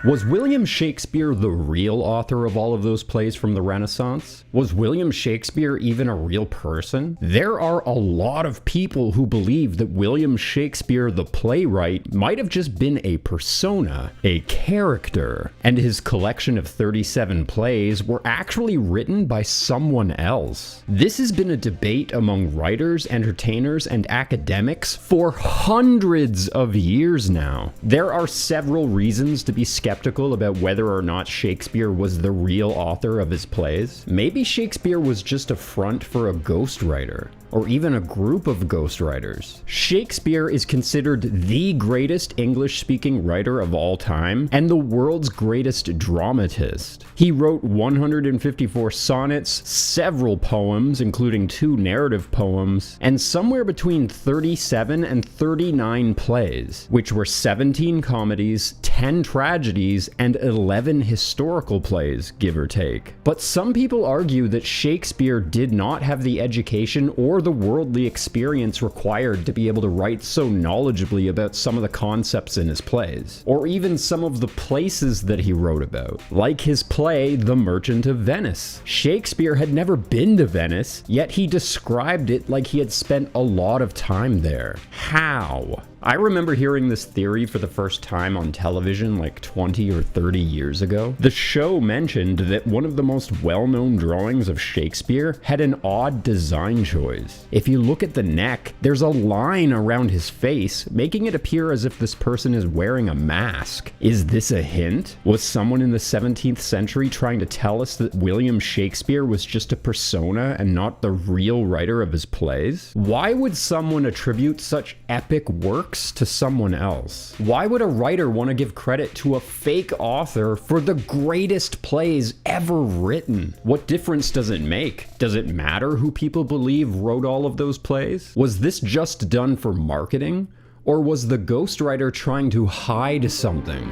Was William Shakespeare the real author of all of those plays from the Renaissance? Was William Shakespeare even a real person? There are a lot of people who believe that William Shakespeare, the playwright, might have just been a persona, a character, and his collection of 37 plays were actually written by someone else. This has been a debate among writers, entertainers, and academics for hundreds of years now. There are several reasons to be skeptical about whether or not Shakespeare was the real author of his plays. Maybe Shakespeare was just a front for a ghostwriter, or even a group of ghostwriters. Shakespeare is considered the greatest English-speaking writer of all time, and the world's greatest dramatist. He wrote 154 sonnets, several poems, including 2 narrative poems, and somewhere between 37 and 39 plays, which were 17 comedies, 10 tragedies, and 11 historical plays, give or take. But some people argue that Shakespeare did not have the education or the worldly experience required to be able to write so knowledgeably about some of the concepts in his plays, or even some of the places that he wrote about, like his play The Merchant of Venice. Shakespeare had never been to Venice, yet he described it like he had spent a lot of time there. How? I remember hearing this theory for the first time on television like 20 or 30 years ago. The show mentioned that one of the most well-known drawings of Shakespeare had an odd design choice. If you look at the neck, there's a line around his face, making it appear as if this person is wearing a mask. Is this a hint? Was someone in the 17th century trying to tell us that William Shakespeare was just a persona and not the real writer of his plays? Why would someone attribute such epic work to someone else? Why would a writer want to give credit to a fake author for the greatest plays ever written? What difference does it make? Does it matter who people believe wrote all of those plays? Was this just done for marketing? Or was the ghostwriter trying to hide something?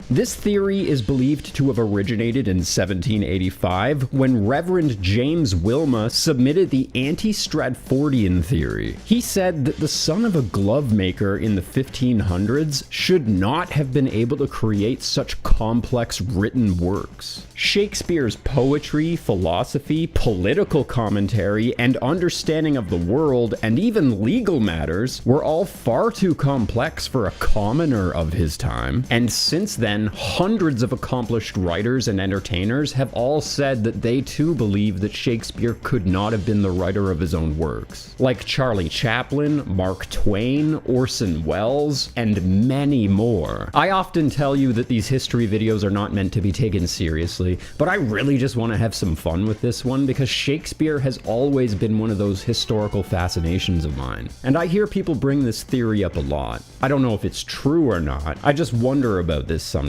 This theory is believed to have originated in 1785 when Reverend James Wilmot submitted the anti-Stratfordian theory. He said that the son of a glove maker in the 1500s should not have been able to create such complex written works. Shakespeare's poetry, philosophy, political commentary, and understanding of the world, and even legal matters, were all far too complex for a commoner of his time, and since then, hundreds of accomplished writers and entertainers have all said that they too believe that Shakespeare could not have been the writer of his own works. Like Charlie Chaplin, Mark Twain, Orson Welles, and many more. I often tell you that these history videos are not meant to be taken seriously, but I really just want to have some fun with this one because Shakespeare has always been one of those historical fascinations of mine. And I hear people bring this theory up a lot. I don't know if it's true or not. I just wonder about this sometimes.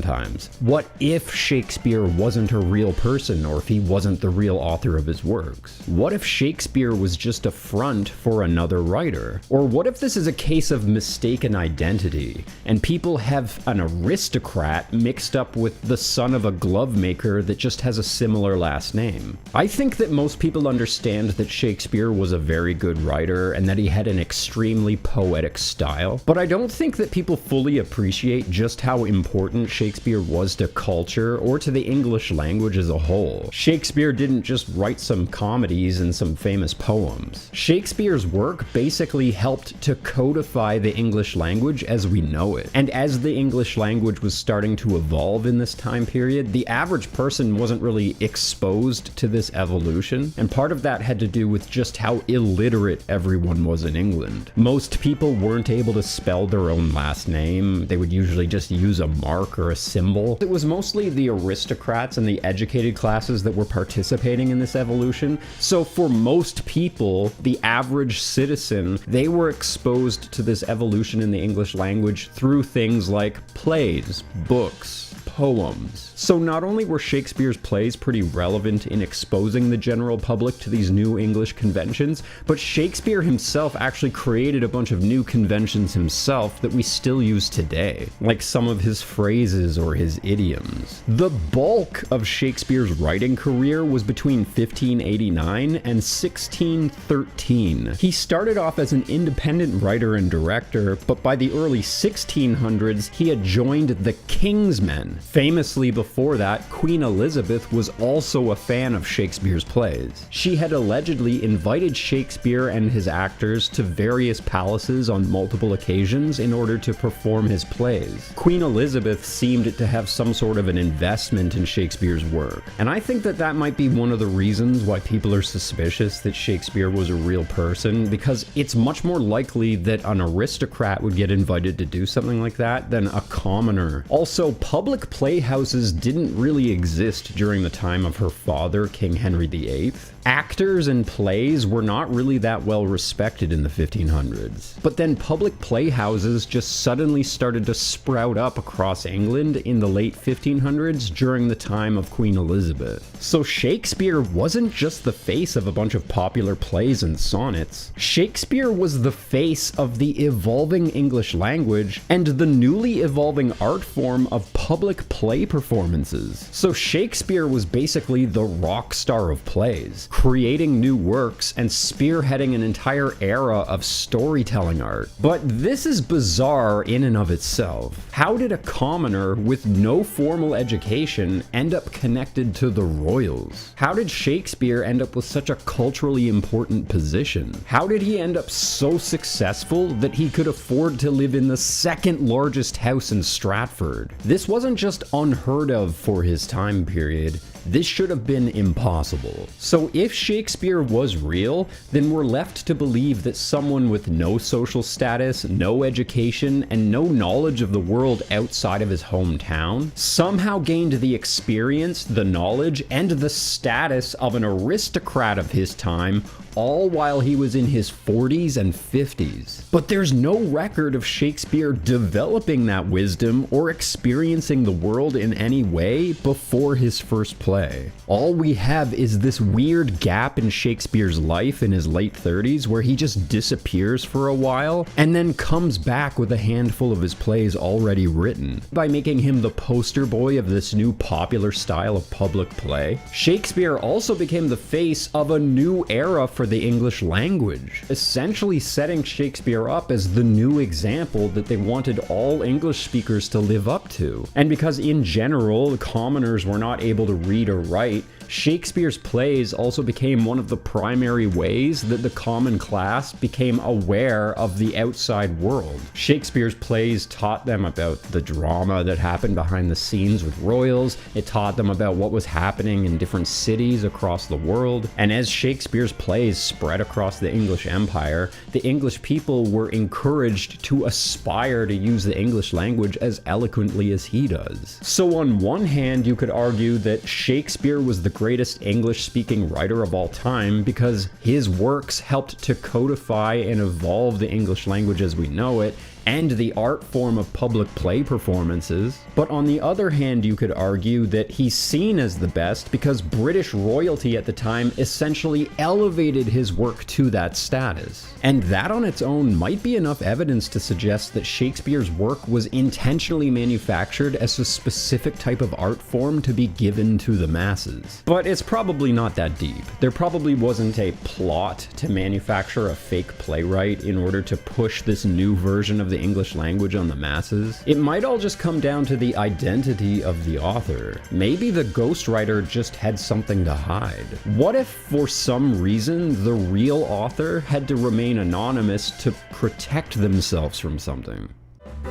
What if Shakespeare wasn't a real person, or if he wasn't the real author of his works? What if Shakespeare was just a front for another writer? Or what if this is a case of mistaken identity, and people have an aristocrat mixed up with the son of a glove maker that just has a similar last name? I think that most people understand that Shakespeare was a very good writer and that he had an extremely poetic style, but I don't think that people fully appreciate just how important Shakespeare was to culture or to the English language as a whole. Shakespeare didn't just write some comedies and some famous poems. Shakespeare's work basically helped to codify the English language as we know it. And as the English language was starting to evolve in this time period, the average person wasn't really exposed to this evolution, and part of that had to do with just how illiterate everyone was in England. Most people weren't able to spell their own last name. They would usually just use a mark or a symbol. It was mostly the aristocrats and the educated classes that were participating in this evolution. So for most people, the average citizen, they were exposed to this evolution in the English language through things like plays, books, poems, So not only were Shakespeare's plays pretty relevant in exposing the general public to these new English conventions, but Shakespeare himself actually created a bunch of new conventions himself that we still use today, like some of his phrases or his idioms. The bulk of Shakespeare's writing career was between 1589 and 1613. He started off as an independent writer and director, but by the early 1600s, he had joined the King's Men. Famously before that, Queen Elizabeth was also a fan of Shakespeare's plays. She had allegedly invited Shakespeare and his actors to various palaces on multiple occasions in order to perform his plays. Queen Elizabeth seemed to have some sort of an investment in Shakespeare's work, and I think that that might be one of the reasons why people are suspicious that Shakespeare was a real person, because it's much more likely that an aristocrat would get invited to do something like that than a commoner. Also, public playhouses didn't really exist during the time of her father, King Henry VIII. Actors and plays were not really that well respected in the 1500s. But then public playhouses just suddenly started to sprout up across England in the late 1500s during the time of Queen Elizabeth. So Shakespeare wasn't just the face of a bunch of popular plays and sonnets. Shakespeare was the face of the evolving English language and the newly evolving art form of public play performances. So Shakespeare was basically the rock star of plays, creating new works and spearheading an entire era of storytelling art. But this is bizarre in and of itself. How did a commoner with no formal education end up connected to the royals? How did Shakespeare end up with such a culturally important position? How did he end up so successful that he could afford to live in the second largest house in Stratford? This wasn't just unheard of for his time period. This should have been impossible. So if Shakespeare was real, then we're left to believe that someone with no social status, no education, and no knowledge of the world outside of his hometown somehow gained the experience, the knowledge, and the status of an aristocrat of his time, all while he was in his 40s and 50s. But there's no record of Shakespeare developing that wisdom or experiencing the world in any way before his first play. All we have is this weird gap in Shakespeare's life in his late 30s where he just disappears for a while and then comes back with a handful of his plays already written. By making him the poster boy of this new popular style of public play, Shakespeare also became the face of a new era for the English language, essentially setting Shakespeare up as the new example that they wanted all English speakers to live up to. And because in general, commoners were not able to read or write, Shakespeare's plays also became one of the primary ways that the common class became aware of the outside world. Shakespeare's plays taught them about the drama that happened behind the scenes with royals. It taught them about what was happening in different cities across the world. And as Shakespeare's plays spread across the English Empire, the English people were encouraged to aspire to use the English language as eloquently as he does. So on one hand, you could argue that Shakespeare was the greatest English-speaking writer of all time because his works helped to codify and evolve the English language as we know it, and the art form of public play performances. But on the other hand, you could argue that he's seen as the best because British royalty at the time essentially elevated his work to that status. And that on its own might be enough evidence to suggest that Shakespeare's work was intentionally manufactured as a specific type of art form to be given to the masses. But it's probably not that deep. There probably wasn't a plot to manufacture a fake playwright in order to push this new version of the English language on the masses. It might all just come down to the identity of the author. Maybe the ghostwriter just had something to hide. What if, for some reason, the real author had to remain anonymous to protect themselves from something?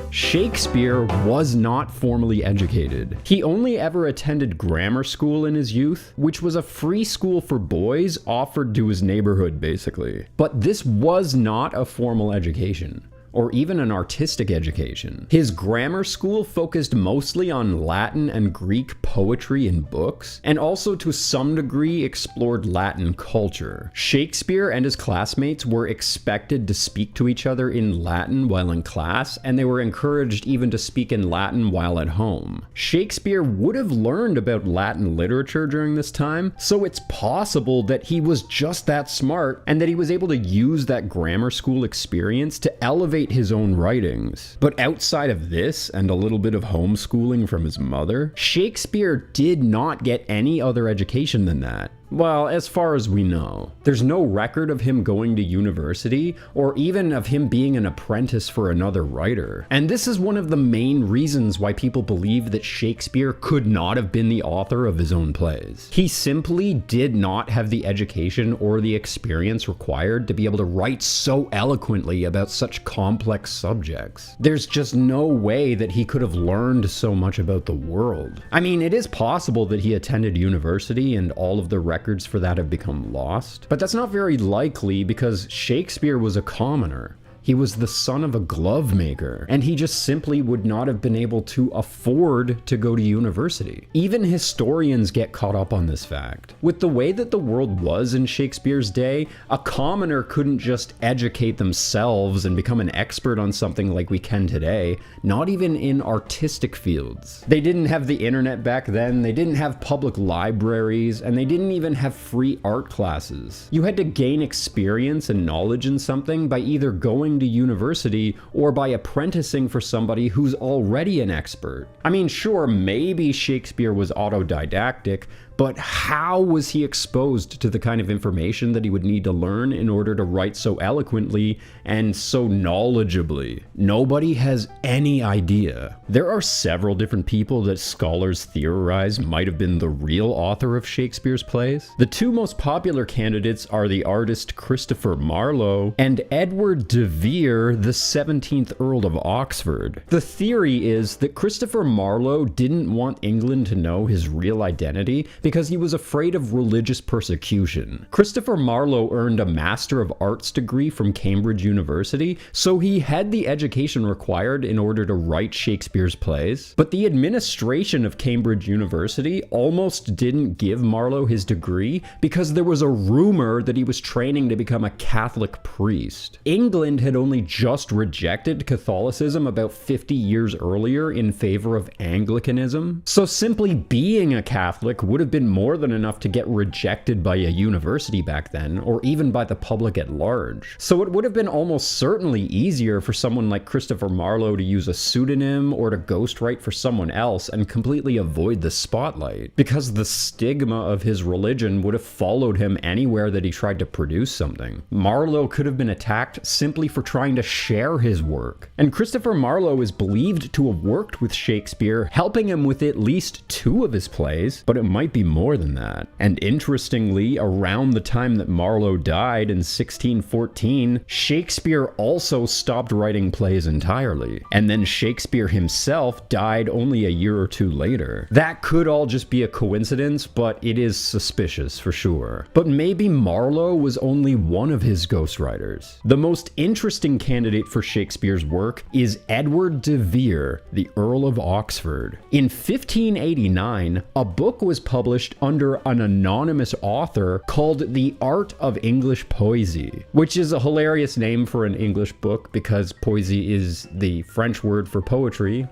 Shakespeare was not formally educated. He only ever attended grammar school in his youth, which was a free school for boys offered to his neighborhood, basically. But this was not a formal education. or even an artistic education. His grammar school focused mostly on Latin and Greek poetry and books, and also to some degree explored Latin culture. Shakespeare and his classmates were expected to speak to each other in Latin while in class, and they were encouraged even to speak in Latin while at home. Shakespeare would have learned about Latin literature during this time, so it's possible that he was just that smart and that he was able to use that grammar school experience to elevate his own writings. But outside of this and a little bit of homeschooling from his mother, Shakespeare did not get any other education than that. Well, as far as we know. There's no record of him going to university or even of him being an apprentice for another writer. And this is one of the main reasons why people believe that Shakespeare could not have been the author of his own plays. He simply did not have the education or the experience required to be able to write so eloquently about such complex subjects. There's just no way that he could have learned so much about the world. I mean, it is possible that he attended university and all of the records for that have become lost, but that's not very likely because Shakespeare was a commoner. He was the son of a glove maker, and he just simply would not have been able to afford to go to university. Even historians get caught up on this fact. With the way that the world was in Shakespeare's day, a commoner couldn't just educate themselves and become an expert on something like we can today, not even in artistic fields. They didn't have the internet back then, they didn't have public libraries, and they didn't even have free art classes. You had to gain experience and knowledge in something by either going to university or by apprenticing for somebody who's already an expert. I mean, sure, maybe Shakespeare was autodidactic, but how was he exposed to the kind of information that he would need to learn in order to write so eloquently and so knowledgeably? Nobody has any idea. There are several different people that scholars theorize might have been the real author of Shakespeare's plays. The two most popular candidates are the artist Christopher Marlowe and Edward de Vere, the 17th Earl of Oxford. The theory is that Christopher Marlowe didn't want England to know his real identity because he was afraid of religious persecution. Christopher Marlowe earned a Master of Arts degree from Cambridge University, so he had the education required in order to write Shakespeare's plays. But the administration of Cambridge University almost didn't give Marlowe his degree because there was a rumor that he was training to become a Catholic priest. England had only just rejected Catholicism about 50 years earlier in favor of Anglicanism, so simply being a Catholic would have been more than enough to get rejected by a university back then, or even by the public at large. So it would have been almost certainly easier for someone like Christopher Marlowe to use a pseudonym or to ghostwrite for someone else and completely avoid the spotlight, because the stigma of his religion would have followed him anywhere that he tried to produce something. Marlowe could have been attacked simply for trying to share his work. And Christopher Marlowe is believed to have worked with Shakespeare, helping him with at least 2 of his plays, but it might be more than that. And interestingly, around the time that Marlowe died in 1614, Shakespeare also stopped writing plays entirely. And then Shakespeare himself died only a year or 2 later. That could all just be a coincidence, but it is suspicious for sure. But maybe Marlowe was only one of his ghostwriters. The most interesting candidate for Shakespeare's work is Edward de Vere, the Earl of Oxford. In 1589, a book was published under an anonymous author called The Art of English Poesy, which is a hilarious name for an English book because poesy is the French word for poetry.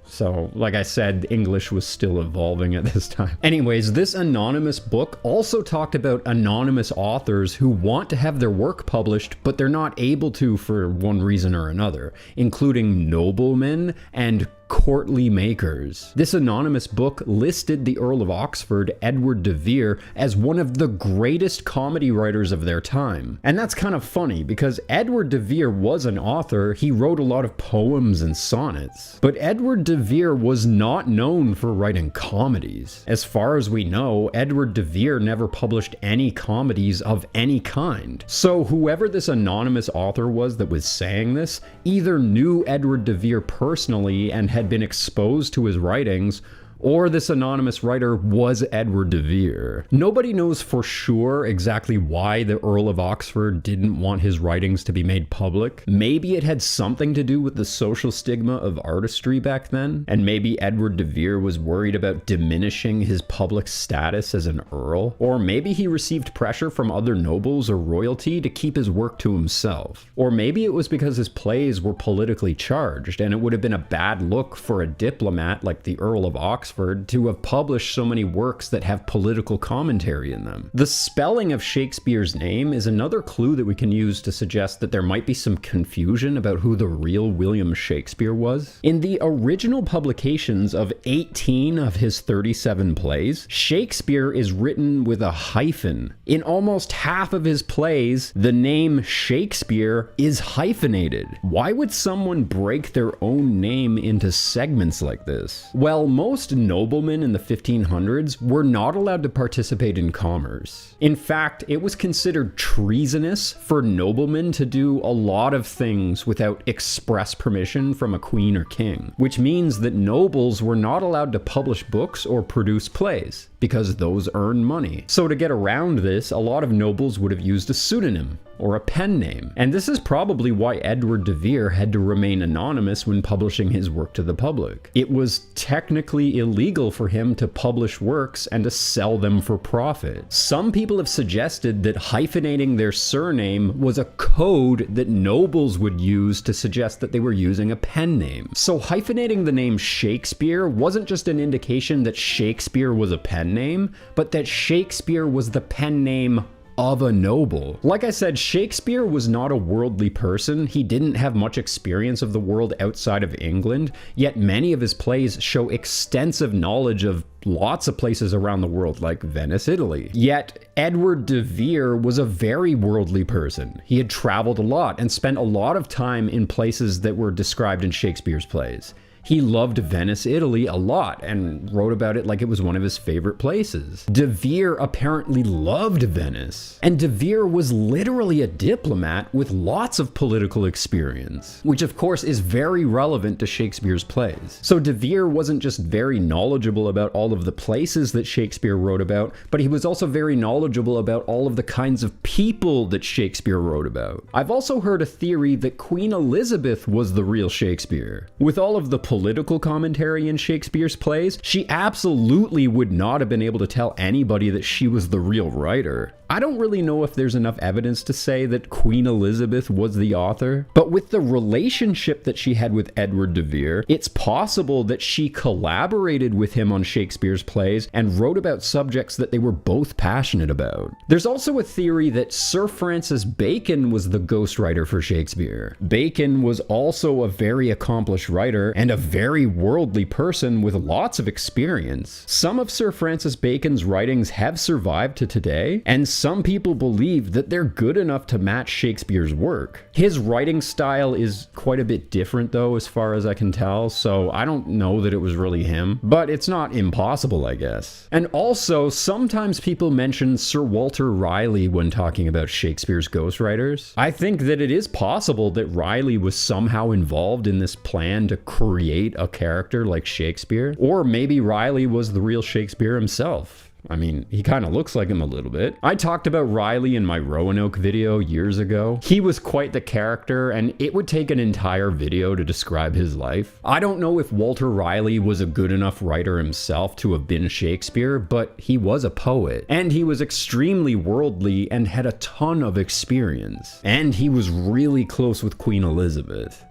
So, like I said, English was still evolving at this time. Anyways, this anonymous book also talked about anonymous authors who want to have their work published, but they're not able to for one reason or another, including noblemen and courtly makers. This anonymous book listed the Earl of Oxford, Edward de Vere, as one of the greatest comedy writers of their time. And that's kind of funny because Edward de Vere was an author, he wrote a lot of poems and sonnets. But Edward de Vere was not known for writing comedies. As far as we know, Edward de Vere never published any comedies of any kind. So whoever this anonymous author was that was saying this either knew Edward de Vere personally and had been exposed to his writings, or this anonymous writer was Edward de Vere. Nobody knows for sure exactly why the Earl of Oxford didn't want his writings to be made public. Maybe it had something to do with the social stigma of artistry back then, and maybe Edward de Vere was worried about diminishing his public status as an earl, or maybe he received pressure from other nobles or royalty to keep his work to himself. Or maybe it was because his plays were politically charged, and it would have been a bad look for a diplomat like the Earl of Oxford to have published so many works that have political commentary in them. The spelling of Shakespeare's name is another clue that we can use to suggest that there might be some confusion about who the real William Shakespeare was. In the original publications of 18 of his 37 plays, Shakespeare is written with a hyphen. In almost half of his plays, the name Shakespeare is hyphenated. Why would someone break their own name into segments like this? Well, most noblemen in the 1500s were not allowed to participate in commerce. In fact, it was considered treasonous for noblemen to do a lot of things without express permission from a queen or king, which means that nobles were not allowed to publish books or produce plays, because those earn money. So to get around this, a lot of nobles would have used a pseudonym or a pen name. And this is probably why Edward de Vere had to remain anonymous when publishing his work to the public. It was technically illegal for him to publish works and to sell them for profit. Some people have suggested that hyphenating their surname was a code that nobles would use to suggest that they were using a pen name. So hyphenating the name Shakespeare wasn't just an indication that Shakespeare was a pen name, but that Shakespeare was the pen name of a noble. Like I said, Shakespeare was not a worldly person. He didn't have much experience of the world outside of England, yet many of his plays show extensive knowledge of lots of places around the world, like Venice, Italy. Yet Edward de Vere was a very worldly person. He had traveled a lot and spent a lot of time in places that were described in Shakespeare's plays. He loved Venice, Italy a lot and wrote about it like it was one of his favorite places. De Vere apparently loved Venice, and De Vere was literally a diplomat with lots of political experience, which of course is very relevant to Shakespeare's plays. So De Vere wasn't just very knowledgeable about all of the places that Shakespeare wrote about, but he was also very knowledgeable about all of the kinds of people that Shakespeare wrote about. I've also heard a theory that Queen Elizabeth was the real Shakespeare. With all of the political commentary in Shakespeare's plays, she absolutely would not have been able to tell anybody that she was the real writer. I don't really know if there's enough evidence to say that Queen Elizabeth was the author, but with the relationship that she had with Edward de Vere, it's possible that she collaborated with him on Shakespeare's plays and wrote about subjects that they were both passionate about. There's also a theory that Sir Francis Bacon was the ghostwriter for Shakespeare. Bacon was also a very accomplished writer and a very worldly person with lots of experience. Some of Sir Francis Bacon's writings have survived to today, and some people believe that they're good enough to match Shakespeare's work. His writing style is quite a bit different though, as far as I can tell, so I don't know that it was really him, but it's not impossible, I guess. And also, sometimes people mention Sir Walter Raleigh when talking about Shakespeare's ghostwriters. I think that it is possible that Raleigh was somehow involved in this plan to create a character like Shakespeare, or maybe Raleigh was the real Shakespeare himself. I mean, he kind of looks like him a little bit. I talked about Raleigh in my Roanoke video years ago. He was quite the character, and it would take an entire video to describe his life. I don't know if Walter Raleigh was a good enough writer himself to have been Shakespeare, but he was a poet, and he was extremely worldly and had a ton of experience. And he was really close with Queen Elizabeth.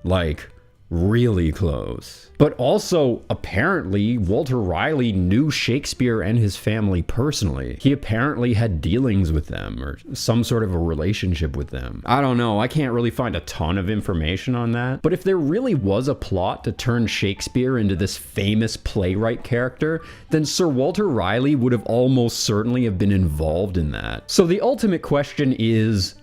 Like, really close. But also, apparently, Walter Raleigh knew Shakespeare and his family personally. He apparently had dealings with them, or some sort of a relationship with them. I don't know, I can't really find a ton of information on that. But if there really was a plot to turn Shakespeare into this famous playwright character, then Sir Walter Raleigh would have almost certainly have been involved in that. So the ultimate question is,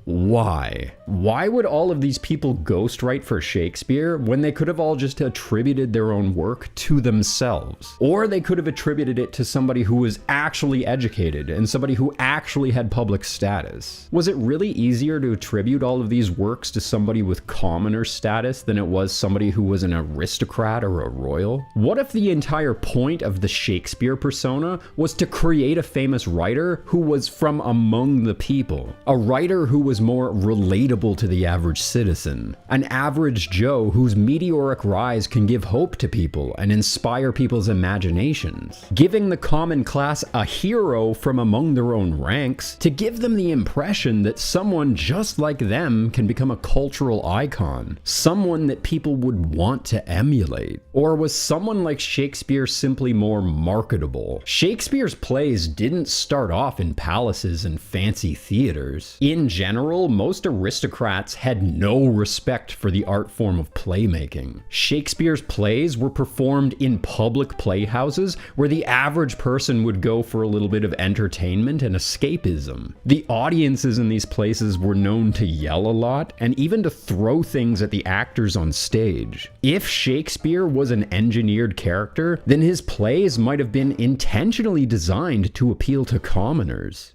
Why? Why would all of these people ghostwrite for Shakespeare when they could have all just attributed their own work to themselves? Or they could have attributed it to somebody who was actually educated and somebody who actually had public status. Was it really easier to attribute all of these works to somebody with commoner status than it was somebody who was an aristocrat or a royal? What if the entire point of the Shakespeare persona was to create a famous writer who was from among the people? A writer who was more relatable to the average citizen. An average Joe whose meteoric rise can give hope to people and inspire people's imaginations. Giving the common class a hero from among their own ranks to give them the impression that someone just like them can become a cultural icon. Someone that people would want to emulate. Or was someone like Shakespeare simply more marketable? Shakespeare's plays didn't start off in palaces and fancy theaters. In general, most aristocrats had no respect for the art form of playmaking. Shakespeare's plays were performed in public playhouses where the average person would go for a little bit of entertainment and escapism. The audiences in these places were known to yell a lot and even to throw things at the actors on stage. If Shakespeare was an engineered character, then his plays might have been intentionally designed to appeal to commoners.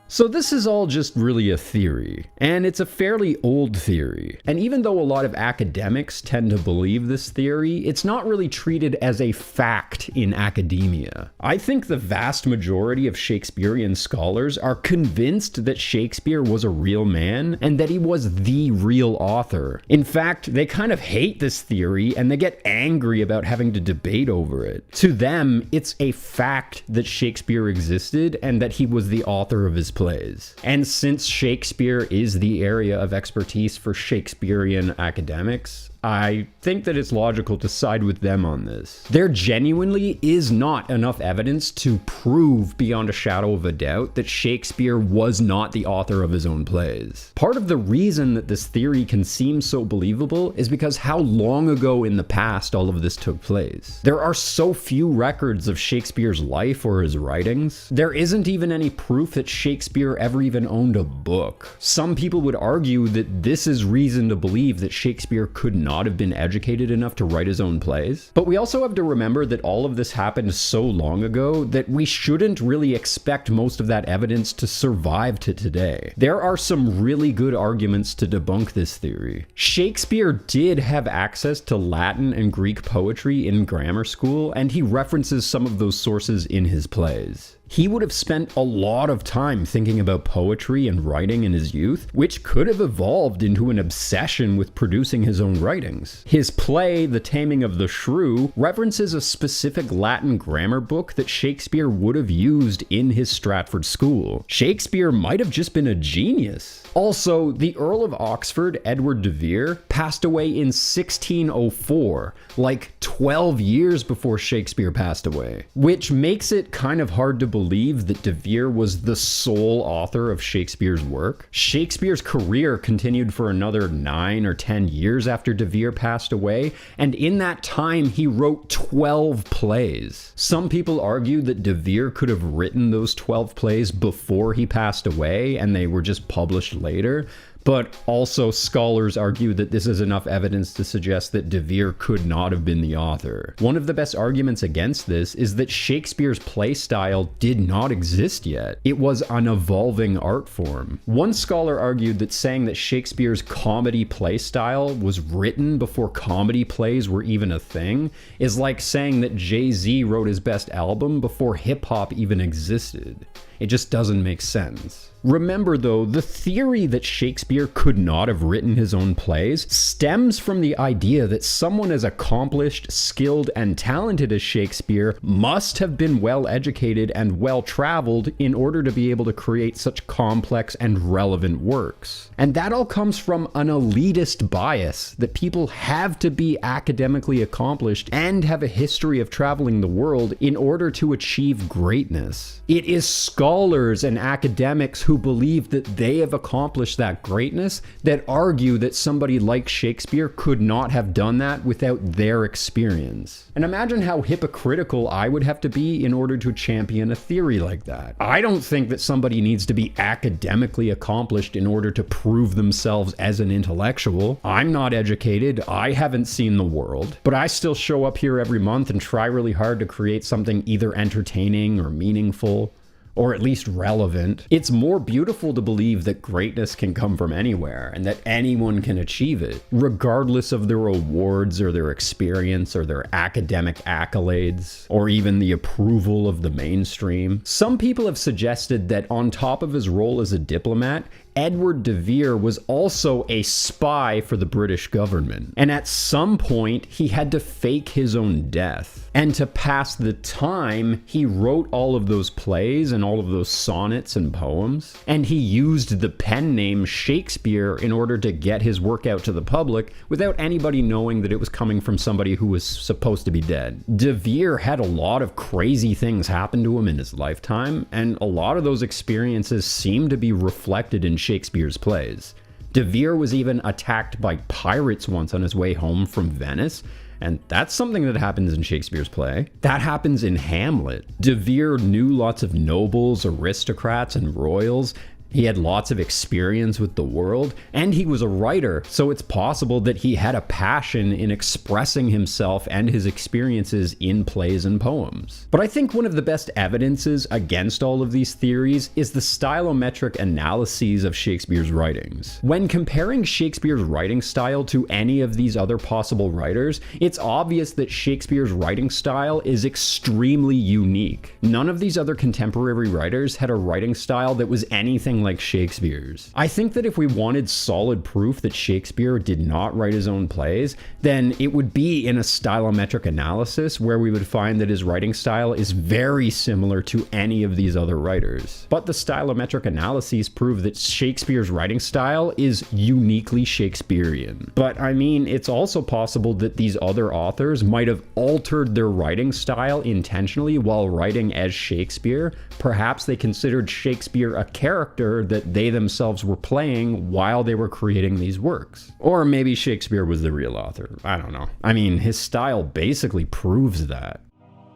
So this is all just really a theory, and it's a fairly old theory. And even though a lot of academics tend to believe this theory, it's not really treated as a fact in academia. I think the vast majority of Shakespearean scholars are convinced that Shakespeare was a real man and that he was the real author. In fact, they kind of hate this theory and they get angry about having to debate over it. To them, it's a fact that Shakespeare existed and that he was the author of his plays. And since Shakespeare is the area of expertise for Shakespearean academics, I think that it's logical to side with them on this. There genuinely is not enough evidence to prove beyond a shadow of a doubt that Shakespeare was not the author of his own plays. Part of the reason that this theory can seem so believable is because how long ago in the past all of this took place. There are so few records of Shakespeare's life or his writings. There isn't even any proof that Shakespeare ever even owned a book. Some people would argue that this is reason to believe that Shakespeare could not have been educated enough to write his own plays. But we also have to remember that all of this happened so long ago that we shouldn't really expect most of that evidence to survive to today. There are some really good arguments to debunk this theory. Shakespeare did have access to Latin and Greek poetry in grammar school, and he references some of those sources in his plays. He would have spent a lot of time thinking about poetry and writing in his youth, which could have evolved into an obsession with producing his own writings. His play, The Taming of the Shrew, references a specific Latin grammar book that Shakespeare would have used in his Stratford school. Shakespeare might have just been a genius. Also, the Earl of Oxford, Edward de Vere, passed away in 1604, like 12 years before Shakespeare passed away, which makes it kind of hard to believe that de Vere was the sole author of Shakespeare's work. Shakespeare's career continued for another 9 or 10 years after de Vere passed away, and in that time he wrote 12 plays. Some people argue that de Vere could have written those 12 plays before he passed away and they were just published later. But also scholars argue that this is enough evidence to suggest that de Vere could not have been the author. One of the best arguments against this is that Shakespeare's play style did not exist yet. It was an evolving art form. One scholar argued that saying that Shakespeare's comedy play style was written before comedy plays were even a thing is like saying that Jay-Z wrote his best album before hip-hop even existed. It just doesn't make sense. Remember though, the theory that Shakespeare could not have written his own plays stems from the idea that someone as accomplished, skilled, and talented as Shakespeare must have been well educated and well traveled in order to be able to create such complex and relevant works. And that all comes from an elitist bias that people have to be academically accomplished and have a history of traveling the world in order to achieve greatness. It is scholars and academics who believe that they have accomplished that greatness that argue that somebody like Shakespeare could not have done that without their experience. And imagine how hypocritical I would have to be in order to champion a theory like that. I don't think that somebody needs to be academically accomplished in order to prove themselves as an intellectual. I'm not educated, I haven't seen the world, but I still show up here every month and try really hard to create something either entertaining or meaningful, or at least relevant. It's more beautiful to believe that greatness can come from anywhere and that anyone can achieve it, regardless of their awards or their experience or their academic accolades, or even the approval of the mainstream. Some people have suggested that on top of his role as a diplomat, Edward de Vere was also a spy for the British government. And at some point, he had to fake his own death. And to pass the time, he wrote all of those plays and all of those sonnets and poems. And he used the pen name Shakespeare in order to get his work out to the public without anybody knowing that it was coming from somebody who was supposed to be dead. De Vere had a lot of crazy things happen to him in his lifetime, and a lot of those experiences seem to be reflected in Shakespeare's plays. De Vere was even attacked by pirates once on his way home from Venice, and that's something that happens in Shakespeare's play. That happens in Hamlet. De Vere knew lots of nobles, aristocrats, and royals. He had lots of experience with the world, and he was a writer, so it's possible that he had a passion in expressing himself and his experiences in plays and poems. But I think one of the best evidences against all of these theories is the stylometric analyses of Shakespeare's writings. When comparing Shakespeare's writing style to any of these other possible writers, it's obvious that Shakespeare's writing style is extremely unique. None of these other contemporary writers had a writing style that was anything like Shakespeare's. I think that if we wanted solid proof that Shakespeare did not write his own plays, then it would be in a stylometric analysis where we would find that his writing style is very similar to any of these other writers. But the stylometric analyses prove that Shakespeare's writing style is uniquely Shakespearean. But I mean, it's also possible that these other authors might have altered their writing style intentionally while writing as Shakespeare. Perhaps they considered Shakespeare a character that they themselves were playing while they were creating these works. Or maybe Shakespeare was the real author. I don't know. I mean, his style basically proves that.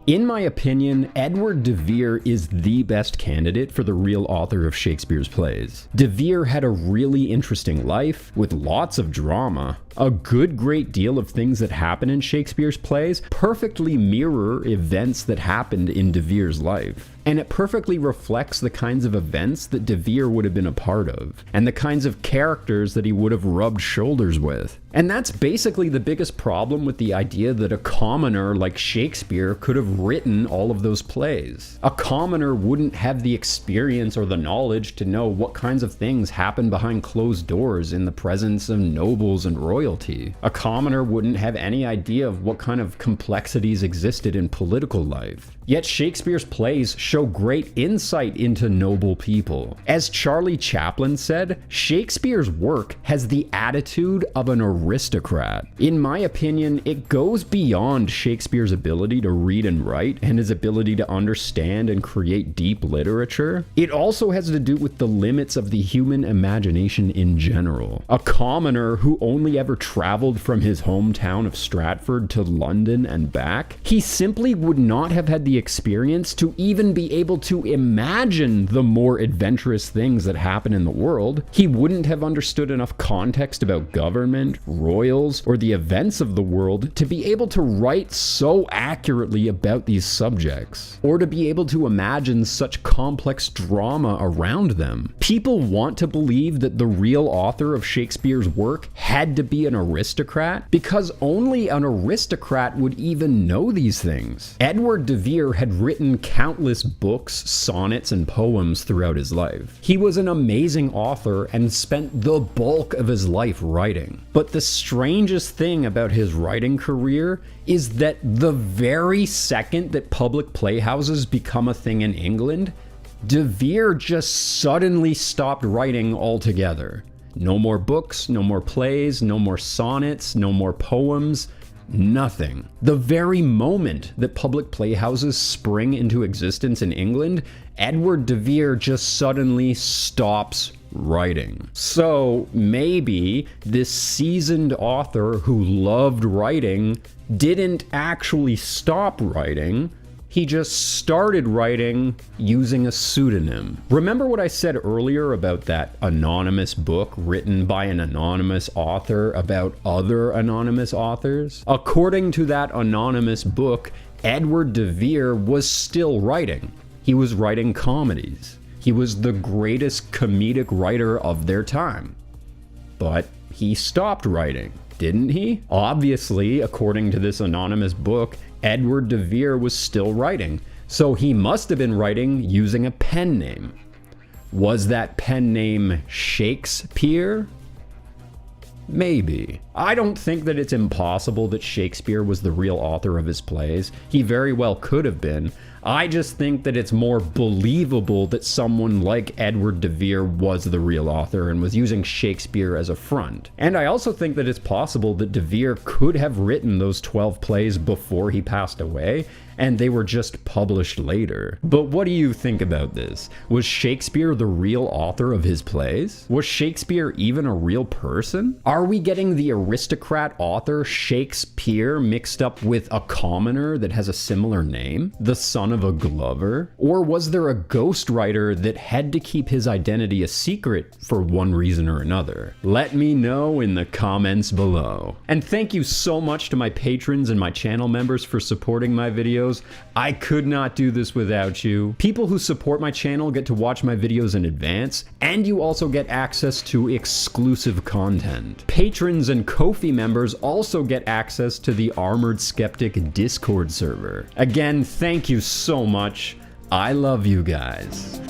In my opinion, Edward de Vere is the best candidate for the real author of Shakespeare's plays. De Vere had a really interesting life with lots of drama. A great deal of things that happen in Shakespeare's plays perfectly mirror events that happened in De Vere's life. And it perfectly reflects the kinds of events that De Vere would have been a part of, and the kinds of characters that he would have rubbed shoulders with. And that's basically the biggest problem with the idea that a commoner like Shakespeare could have written all of those plays. A commoner wouldn't have the experience or the knowledge to know what kinds of things happen behind closed doors in the presence of nobles and royalty. A commoner wouldn't have any idea of what kind of complexities existed in political life. Yet Shakespeare's plays show great insight into noble people. As Charlie Chaplin said, Shakespeare's work has the attitude of an aristocrat. In my opinion, it goes beyond Shakespeare's ability to read and write and his ability to understand and create deep literature. It also has to do with the limits of the human imagination in general. A commoner who only ever traveled from his hometown of Stratford to London and back, he simply would not have had the experience to even be able to imagine the more adventurous things that happen in the world. He wouldn't have understood enough context about government, royals, or the events of the world to be able to write so accurately about these subjects, or to be able to imagine such complex drama around them. People want to believe that the real author of Shakespeare's work had to be an aristocrat because only an aristocrat would even know these things. Edward de Vere had written countless books, sonnets, and poems throughout his life. He was an amazing author and spent the bulk of his life writing. But the strangest thing about his writing career is that the very second that public playhouses become a thing in England, de Vere just suddenly stopped writing altogether. No more books, no more plays, no more sonnets, no more poems. Nothing. The very moment that public playhouses spring into existence in England, Edward de Vere just suddenly stops writing. So maybe this seasoned author who loved writing didn't actually stop writing. He just started writing using a pseudonym. Remember what I said earlier about that anonymous book written by an anonymous author about other anonymous authors? According to that anonymous book, Edward de Vere was still writing. He was writing comedies. He was the greatest comedic writer of their time. But he stopped writing, didn't he? Obviously, according to this anonymous book, Edward de Vere was still writing, so he must have been writing using a pen name. Was that pen name Shakespeare? Maybe. I don't think that it's impossible that Shakespeare was the real author of his plays. He very well could have been. I just think that it's more believable that someone like Edward de Vere was the real author and was using Shakespeare as a front. And I also think that it's possible that de Vere could have written those 12 plays before he passed away, and they were just published later. But what do you think about this? Was Shakespeare the real author of his plays? Was Shakespeare even a real person? Are we getting the aristocrat author Shakespeare mixed up with a commoner that has a similar name? The son of a Glover? Or was there a ghostwriter that had to keep his identity a secret for one reason or another? Let me know in the comments below. And thank you so much to my patrons and my channel members for supporting my videos. I could not do this without you. People who support my channel get to watch my videos in advance, and you also get access to exclusive content. Patrons and Ko-fi members also get access to the Armoured Skeptic Discord server. Again, thank you so much. I love you guys.